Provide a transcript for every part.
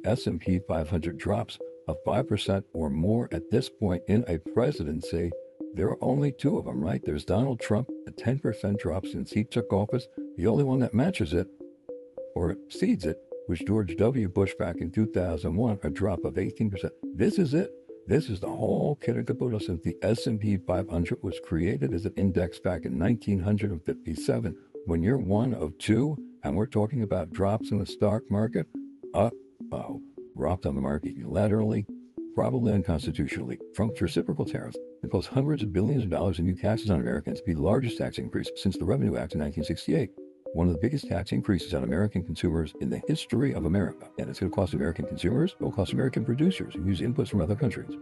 S&P 500 drops of 5% or more at this point in a presidency. There are only two of them, right? There's Donald Trump, a 10% drop since he took office. The only one that matches it or exceeds it was George W. Bush back in 2001, a drop of 18%. This is it. This is the whole kit and caboodle since the S&P 500 was created as an index back in 1957. When you're one of two, and we're talking about drops in the stock market, dropped on the market unilaterally, probably unconstitutionally. Trump's reciprocal tariffs impose hundreds of billions of dollars in new taxes on Americans, the largest tax increase since the Revenue Act in 1968. One of the biggest tax increases on American consumers in the history of America. And it's going to cost American consumers, it will cost American producers who use inputs from other countries.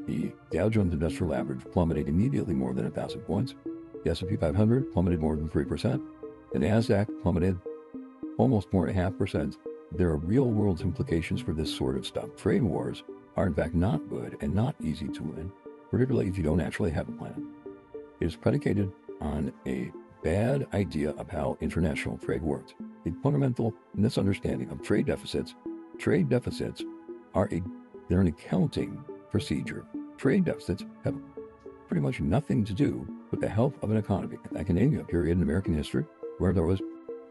The Dow Jones Industrial Average plummeted immediately more than 1,000 points. The S&P 500 plummeted more than 3%. The NASDAQ plummeted almost 4.5%. There are real-world implications for this sort of stuff. Trade wars are in fact not good and not easy to win, particularly if you don't actually have a plan. It is predicated on a bad idea of how international trade works. A fundamental misunderstanding of trade deficits. Trade deficits they're an accounting procedure. Trade deficits have pretty much nothing to do with the health of an economy. I can name you a period in American history where there was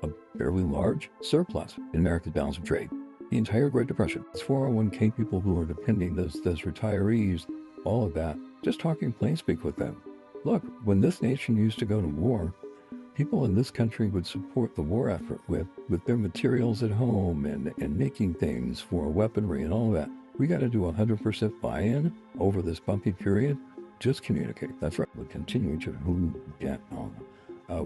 a fairly large surplus in America's balance of trade. The entire Great Depression. It's 401k people who are depending, those retirees, all of that. Just talking plain speak with them. Look, when this nation used to go to war, people in this country would support the war effort with their materials at home and making things for weaponry and all that. We got to do 100% buy-in over this bumpy period. Just communicate. That's right. We'll continue to get on.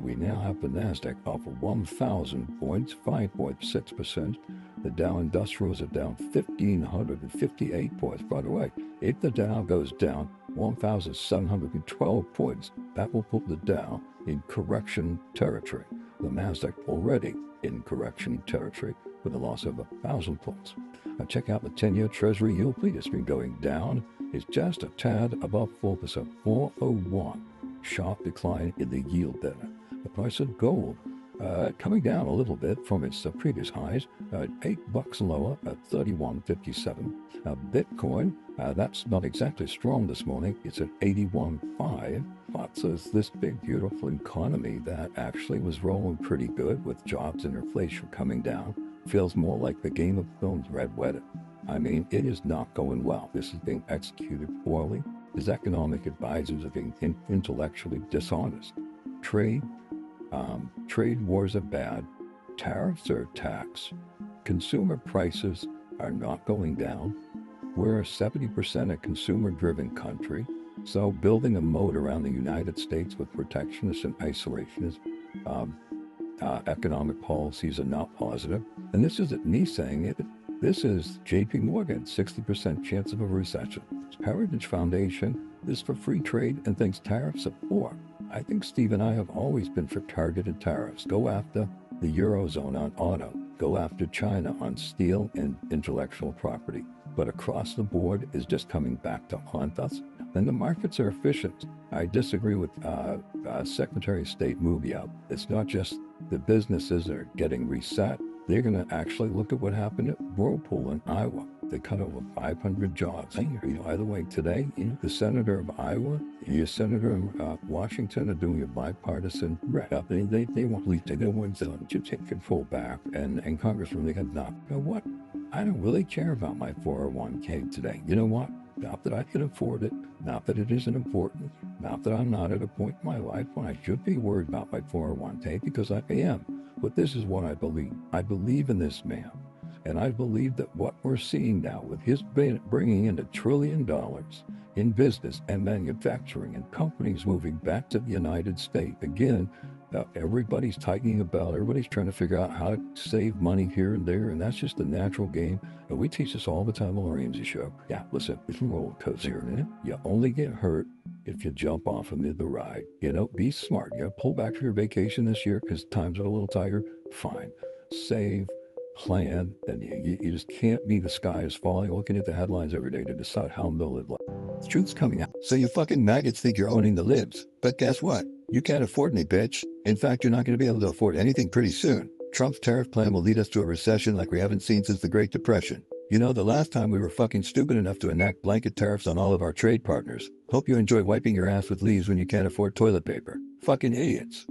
We now have the NASDAQ off of 1,000 points, 5.6%. The Dow Industrial is down 1,558 points. By the way, if the Dow goes down 1,712 points, that will put the Dow in correction territory. The NASDAQ already in correction territory with a loss of 1,000 points. Now check out the 10-year Treasury yield. Please, it's been going down. It's just a tad above 4%, 401. Sharp decline in the yield there. The price of gold coming down a little bit from its previous highs, $8 lower at 31.57. Bitcoin, that's not exactly strong this morning. It's at 81.5. But so it's this big, beautiful economy that actually was rolling pretty good with jobs and inflation coming down. Feels more like the Game of Thrones Red Wedding. I mean, it is not going well. This is being executed poorly. His economic advisors are being intellectually dishonest. Trade wars are bad. Tariffs are a tax. Consumer prices are not going down. We're a 70% a consumer-driven country. So building a moat around the United States with protectionist and isolationist economic policies are not positive. And this isn't me saying it. This is J.P. Morgan, 60% chance of a recession. Heritage Foundation is for free trade and thinks tariffs are poor. I think Steve and I have always been for targeted tariffs. Go after the Eurozone on auto. Go after China on steel and intellectual property. But across the board is just coming back to haunt us. Then the markets are efficient. I disagree with Secretary of State Rubio. It's not just the businesses are getting reset. They're going to actually look at what happened at Whirlpool in Iowa. They cut over 500 jobs. By the way, today, the senator of Iowa, your senator in Washington are doing a bipartisan rep. They want to take the ones that to take control back. And Congressman, they got knocked. You know what? I don't really care about my 401k today. You know what? Not that I can afford it. Not that it isn't important. Not that I'm not at a point in my life when I should be worried about my 401k, because I am. But this is what I believe. I believe in this man. And I believe that what we're seeing now with his bringing in $1 trillion in business and manufacturing and companies moving back to the United States, again, everybody's tightening a belt. Everybody's trying to figure out how to save money here and there. And that's just the natural game. And we teach this all the time on the Ramsey Show. Yeah, listen, it's a roller coaster here, man. You only get hurt if you jump off amid the ride. Be smart. Pull back for your vacation this year because times are a little tighter. Fine. Save, plan, and you just can't be the sky is falling looking at the headlines every day to decide how they'll live life. The truth's coming out. So you fucking maggots think you're owning the libs. But guess what? You can't afford me, bitch. In fact, you're not going to be able to afford anything pretty soon. Trump's tariff plan will lead us to a recession like we haven't seen since the Great Depression. You know, the last time we were fucking stupid enough to enact blanket tariffs on all of our trade partners. Hope you enjoy wiping your ass with leaves when you can't afford toilet paper. Fucking idiots.